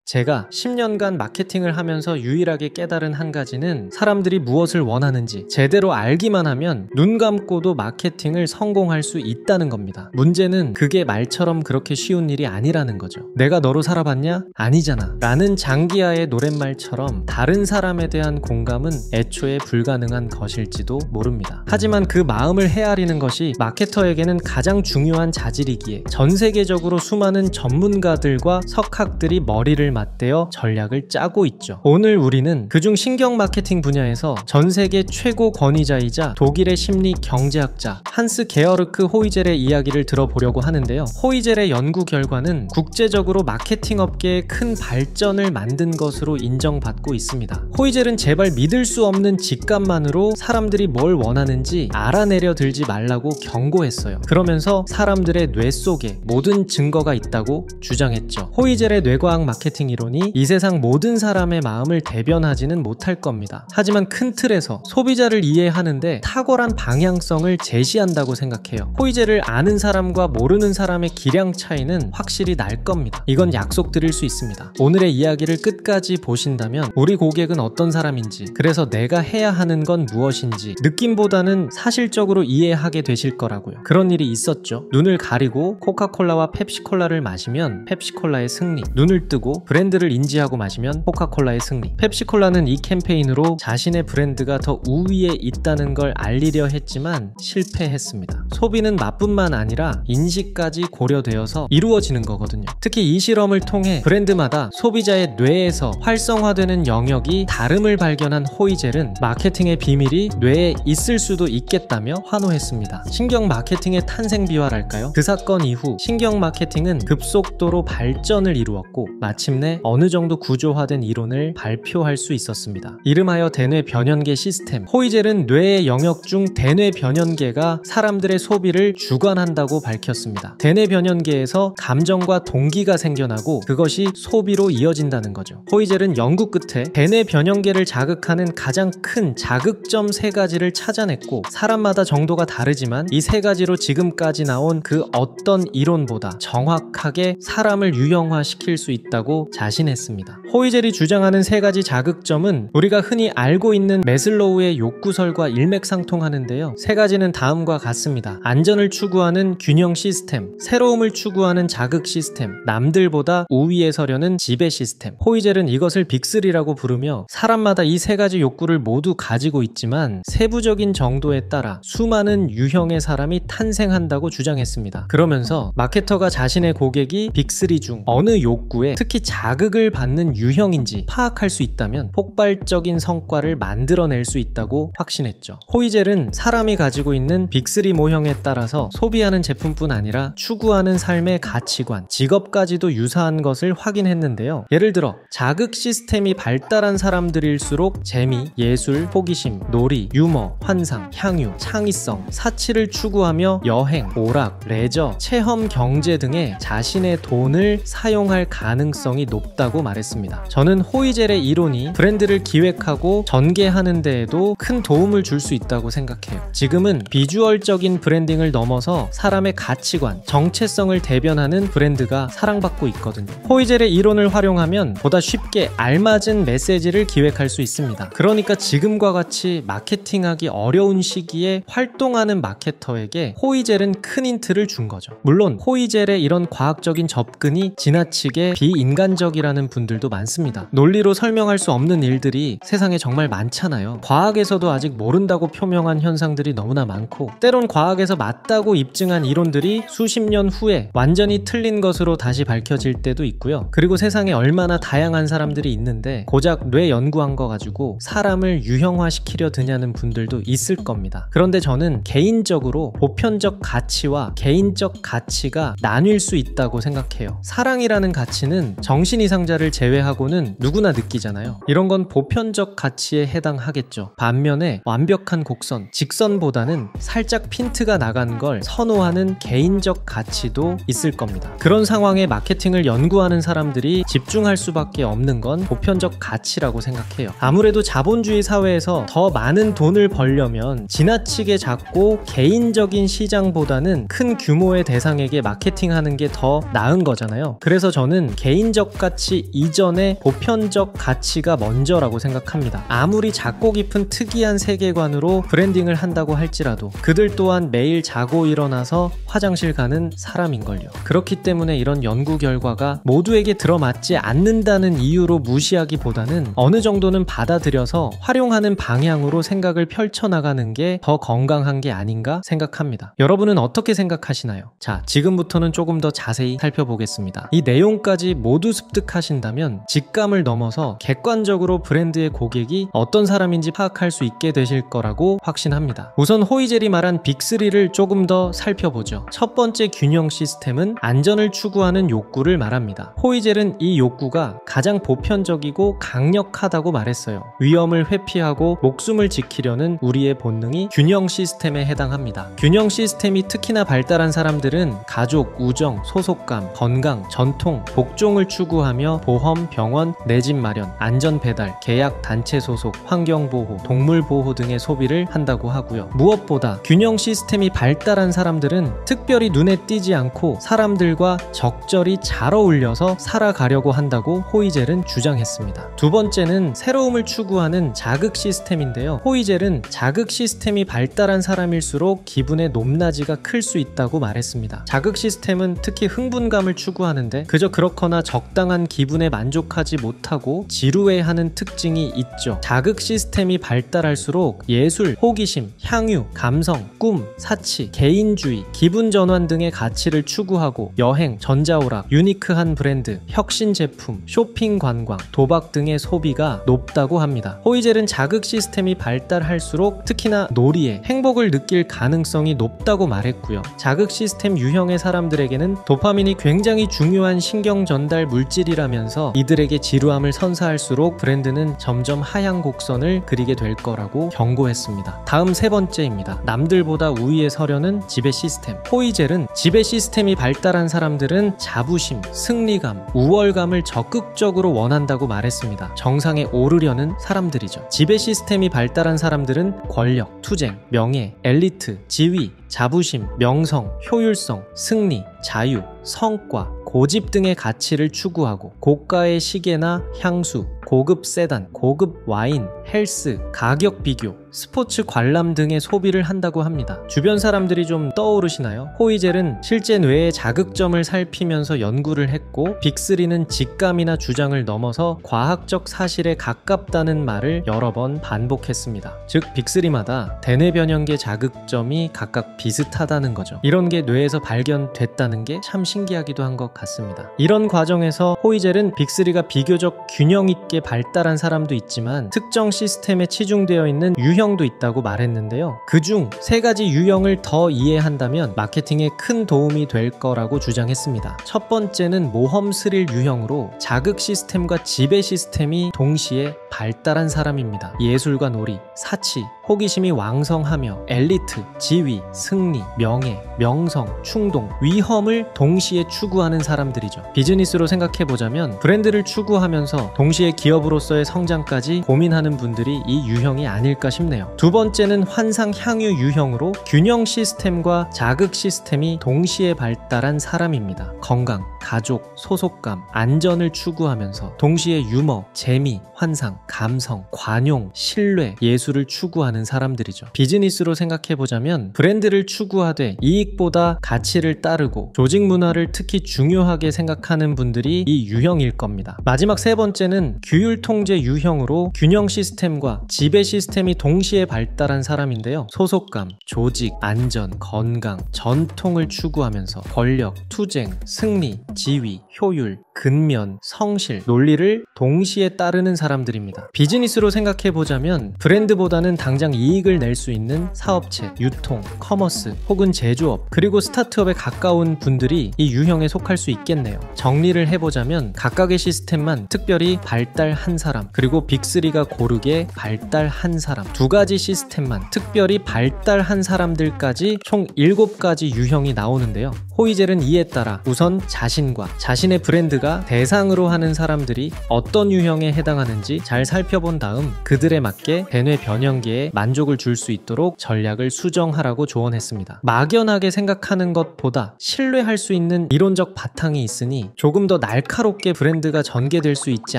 제가 10년간 마케팅을 하면서 유일하게 깨달은 한 가지는 사람들이 무엇을 원하는지 제대로 알기만 하면 눈 감고도 마케팅을 성공할 수 있다는 겁니다. 문제는 그게 말처럼 그렇게 쉬운 일이 아니라는 거죠. 내가 너로 살아봤냐? 아니잖아 라는 장기하의 노랫말처럼 다른 사람에 대한 공감은 애초에 불가능한 것일지도 모릅니다. 하지만 그 마음을 헤아리는 것이 마케터에게는 가장 중요한 자질이기에 전 세계적으로 수많은 전문가들과 석학들이 머리를 맞대어 전략을 짜고 있죠. 오늘 우리는 그중 신경 마케팅 분야에서 전 세계 최고 권위자이자 독일의 심리 경제학자 한스 게어르크 호이젤의 이야기를 들어보려고 하는데요. 호이젤의 연구 결과는 국제적으로 마케팅 업계에 큰 발전을 만든 것으로 인정받고 있습니다. 호이젤은 제발 믿을 수 없는 직감만으로 사람들이 뭘 원하는지 알아내려 들지 말라고 경고했어요. 그러면서 사람들의 뇌 속에 모든 증거가 있다고 주장했죠. 호이젤의 뇌과학 마케팅 이론이 이 세상 모든 사람의 마음을 대변하지는 못할 겁니다. 하지만 큰 틀에서 소비자를 이해하는데 탁월한 방향성을 제시한다고 생각해요. 호이젤을 아는 사람과 모르는 사람의 기량 차이는 확실히 날 겁니다. 이건 약속드릴 수 있습니다. 오늘의 이야기를 끝까지 보신다면 우리 고객은 어떤 사람인지, 그래서 내가 해야 하는 건 무엇인지 느낌보다는 사실적으로 이해하게 되실 거라고요. 그런 일이 있었죠. 눈을 가리고 코카콜라와 펩시콜라를 마시면 펩시콜라의 승리, 눈을 뜨고 브랜드를 인지하고 마시면 코카콜라의 승리. 펩시콜라는 이 캠페인으로 자신의 브랜드가 더 우위에 있다는 걸 알리려 했지만 실패했습니다. 소비는 맛뿐만 아니라 인식까지 고려되어서 이루어지는 거거든요. 특히 이 실험을 통해 브랜드마다 소비자의 뇌에서 활성화되는 영역이 다름을 발견한 호이젤은 마케팅의 비밀이 뇌에 있을 수도 있겠다며 환호했습니다. 신경 마케팅의 탄생 비화랄까요? 그 사건 이후 신경 마케팅은 급속도로 발전을 이루었고 마침내 어느 정도 구조화된 이론을 발표할 수 있었습니다. 이름하여 대뇌 변연계 시스템. 호이젤은 뇌의 영역 중 대뇌 변연계가 사람들의 소비를 주관한다고 밝혔습니다. 대뇌 변연계에서 감정과 동기가 생겨나고 그것이 소비로 이어진다는 거죠. 호이젤은 연구 끝에 대뇌 변연계를 자극하는 가장 큰 자극점 3가지를 찾아냈고 사람마다 정도가 다르지만 이 3가지로 지금까지 나온 그 어떤 이론보다 정확하게 사람을 유형화시킬 수 있다고 자신했습니다. 호이젤이 주장하는 3가지 자극점은 우리가 흔히 알고 있는 매슬로우의 욕구설과 일맥상통하는데요. 3가지는 다음과 같습니다. 안전을 추구하는 균형 시스템, 새로움을 추구하는 자극 시스템, 남들보다 우위에 서려는 지배 시스템. 호이젤은 이것을 빅3라고 부르며 사람마다 이 3가지 욕구를 모두 가지고 있지만 세부적인 정도에 따라 수많은 유형의 사람이 탄생한다고 주장했습니다. 그러면서 마케터가 자신의 고객이 빅3 중 어느 욕구에 특히 자극을 받는 유형인지 파악할 수 있다면 폭발적인 성과를 만들어낼 수 있다고 확신했죠. 호이젤은 사람이 가지고 있는 빅3 모형에 따라서 소비하는 제품뿐 아니라 추구하는 삶의 가치관, 직업까지도 유사한 것을 확인했는데요. 예를 들어 자극 시스템이 발달한 사람들일수록 재미, 예술, 호기심, 놀이, 유머, 환상, 향유, 창의성, 사치를 추구하며 여행, 오락, 레저, 체험 경제 등에 자신의 돈을 사용할 가능성이 높다고 말했습니다. 저는 호이젤의 이론이 브랜드를 기획하고 전개하는 데에도 큰 도움을 줄 수 있다고 생각해요. 지금은 비주얼적인 브랜딩을 넘어서 사람의 가치관, 정체성을 대변하는 브랜드가 사랑받고 있거든요. 호이젤의 이론을 활용하면 보다 쉽게 알맞은 메시지를 기획할 수 있습니다. 그러니까 지금과 같이 마케팅하기 어려운 시기에 활동하는 마케터에게 호이젤은 큰 힌트를 준 거죠. 물론 호이젤의 이런 과학적인 접근이 지나치게 비인간적이라는 분들도 많습니다. 논리로 설명할 수 없는 일들이 세상에 정말 많잖아요. 과학에서도 아직 모른다고 표명한 현상들이 너무나 많고 때론 과학에서 맞다고 입증한 이론들이 수십 년 후에 완전히 틀린 것으로 다시 밝혀질 때도 있고요. 그리고 세상에 얼마나 다양한 사람들이 있는데 고작 뇌 연구한 거 가지고 사람을 유형화시키려 드냐는 분들도 있을 겁니다. 그런데 저는 개인적으로 보편적 가치와 개인적 가치가 나뉠 수 있다고 생각해요. 사랑이라는 가치는 정신 이상자를 제외하고는 누구나 느끼잖아요. 이런 건 보편적 가치에 해당하겠죠. 반면에 완벽한 곡선, 직선보다는 살짝 핀트가 나간 걸 선호하는 개인적 가치도 있을 겁니다. 그런 상황에 마케팅을 연구하는 사람들이 집중할 수밖에 없는 건 보편적 가치라고 생각해요. 아무래도 자본주의 사회에서 더 많은 돈을 벌려면 지나치게 작고 개인적인 시장보다는 큰 규모의 대상에게 마케팅하는 게 더 나은 거잖아요. 그래서 저는 개인적 기업 가치 이전의 보편적 가치가 먼저라고 생각합니다. 아무리 작고 깊은 특이한 세계관으로 브랜딩을 한다고 할지라도 그들 또한 매일 자고 일어나서 화장실 가는 사람인걸요. 그렇기 때문에 이런 연구 결과가 모두에게 들어맞지 않는다는 이유로 무시하기보다는 어느 정도는 받아들여서 활용하는 방향으로 생각을 펼쳐나가는 게 더 건강한 게 아닌가 생각합니다. 여러분은 어떻게 생각하시나요? 자, 지금부터는 조금 더 자세히 살펴보겠습니다. 이 내용까지 모두 습득하신다면 직감을 넘어서 객관적으로 브랜드의 고객이 어떤 사람인지 파악할 수 있게 되실 거라고 확신합니다. 우선 호이젤이 말한 빅3를 조금 더 살펴보죠. 첫 번째 균형 시스템은 안전을 추구하는 욕구를 말합니다. 호이젤은 이 욕구가 가장 보편적이고 강력하다고 말했어요. 위험을 회피하고 목숨을 지키려는 우리의 본능이 균형 시스템에 해당합니다. 균형 시스템이 특히나 발달한 사람들은 가족, 우정, 소속감, 건강, 전통, 복종을 추구하며 보험, 병원, 내 집 마련, 안전 배달, 계약, 단체 소속, 환경보호, 동물보호 등의 소비를 한다고 하고요. 무엇보다 균형 시스템이 발달한 사람들은 특별히 눈에 띄지 않고 사람들과 적절히 잘 어울려서 살아가려고 한다고 호이젤은 주장했습니다. 두 번째는 새로움을 추구하는 자극 시스템인데요. 호이젤은 자극 시스템이 발달한 사람일수록 기분의 높낮이가 클 수 있다고 말했습니다. 자극 시스템은 특히 흥분감을 추구하는데 그저 그렇거나 적당한 기분에 만족하지 못하고 지루해하는 특징이 있죠. 자극 시스템이 발달할수록 예술, 호기심, 향유, 감성, 꿈, 사치, 개인주의, 기분 전환 등의 가치를 추구하고 여행, 전자오락, 유니크한 브랜드, 혁신 제품, 쇼핑 관광, 도박 등의 소비가 높다고 합니다. 호이젤은 자극 시스템이 발달할수록 특히나 놀이에 행복을 느낄 가능성이 높다고 말했고요. 자극 시스템 유형의 사람들에게는 도파민이 굉장히 중요한 신경 전달 물질이라면서 이들에게 지루함을 선사할수록 브랜드는 점점 하향 곡선을 그리게 될 거라고 경고했습니다. 다음 세 번째입니다. 남들보다 우위에 서려는 지배 시스템. 호이젤은 지배 시스템이 발달한 사람들은 자부심, 승리감, 우월감을 적극적으로 원한다고 말했습니다. 정상에 오르려는 사람들이죠. 지배 시스템이 발달한 사람들은 권력, 투쟁, 명예, 엘리트, 지위, 자부심, 명성, 효율성, 승리, 자유, 성과, 고집 등의 가치를 추구하고 고가의 시계나 향수, 고급 세단, 고급 와인, 헬스, 가격 비교, 스포츠 관람 등의 소비를 한다고 합니다. 주변 사람들이 좀 떠오르시나요? 호이젤은 실제 뇌의 자극점을 살피면서 연구를 했고 빅3는 직감이나 주장을 넘어서 과학적 사실에 가깝다는 말을 여러 번 반복했습니다. 즉 빅3마다 대뇌 변형계 자극점이 각각 비슷하다는 거죠. 이런 게 뇌에서 발견됐다는 게 참 신기하기도 한 것 같습니다. 이런 과정에서 호이젤은 빅3가 비교적 균형 있게 발달한 사람도 있지만 특정 시스템에 치중되어 있는 유형도 있다고 말했는데요. 그중 세 가지 유형을 더 이해한다면 마케팅에 큰 도움이 될 거라고 주장했습니다. 첫 번째는 모험 스릴 유형으로 자극 시스템과 지배 시스템이 동시에 발달한 사람입니다. 예술과 놀이, 사치, 호기심이 왕성하며 엘리트, 지위, 승리, 명예, 명성, 충동, 위험을 동시에 추구하는 사람들이죠. 비즈니스로 생각해보자면 브랜드를 추구하면서 동시에 기업으로서의 성장까지 고민하는 분들이 이 유형이 아닐까 싶네요. 두 번째는 환상 향유 유형으로 균형 시스템과 자극 시스템이 동시에 발달한 사람입니다. 건강, 가족, 소속감, 안전을 추구하면서 동시에 유머, 재미, 환상, 감성, 관용, 신뢰, 예술을 추구하는 사람들이죠. 비즈니스로 생각해보자면 브랜드를 추구하되 이익보다 가치를 따르고 조직 문화를 특히 중요하게 생각하는 분들이 이 유형일 겁니다. 마지막 세 번째는 규율 통제 유형으로 균형 시스템과 지배 시스템이 동시에 발달한 사람인데요. 소속감, 조직, 안전, 건강, 전통을 추구하면서 권력, 투쟁, 승리, 지위, 효율, 근면, 성실, 논리를 동시에 따르는 사람들입니다. 비즈니스로 생각해보자면 브랜드보다는 당장 이익을 낼 수 있는 사업체, 유통, 커머스 혹은 제조업 그리고 스타트업에 가까운 분들이 이 유형에 속할 수 있겠네요. 정리를 해보자면 각각의 시스템만 특별히 발달한 사람 그리고 빅3가 고르게 발달한 사람 두 가지 시스템만 특별히 발달한 사람들까지 총 7가지 유형이 나오는데요. 호이젤은 이에 따라 우선 자신과 자신의 브랜드가 대상으로 하는 사람들이 어떤 유형에 해당하는지 잘 잘 살펴본 다음 그들에 맞게 대뇌 변형계에 만족을 줄 수 있도록 전략을 수정하라고 조언했습니다. 막연하게 생각하는 것보다 신뢰할 수 있는 이론적 바탕이 있으니 조금 더 날카롭게 브랜드가 전개될 수 있지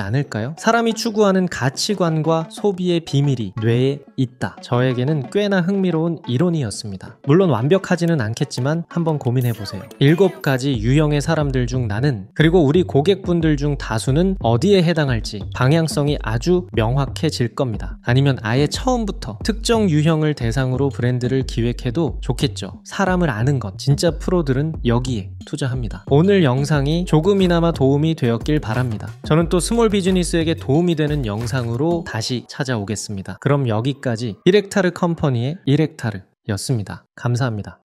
않을까요? 사람이 추구하는 가치관과 소비의 비밀이 뇌에 있다. 저에게는 꽤나 흥미로운 이론이었습니다. 물론 완벽하지는 않겠지만 한번 고민해보세요. 7가지 유형의 사람들 중 나는, 그리고 우리 고객분들 중 다수는 어디에 해당할지 방향성이 아주 명확해질 겁니다. 아니면 아예 처음부터 특정 유형을 대상으로 브랜드를 기획해도 좋겠죠. 사람을 아는 것, 진짜 프로들은 여기에 투자합니다. 오늘 영상이 조금이나마 도움이 되었길 바랍니다. 저는 또 스몰 비즈니스에게 도움이 되는 영상으로 다시 찾아오겠습니다. 그럼 여기까지 이렉타르 컴퍼니의 이렉타르였습니다. 감사합니다.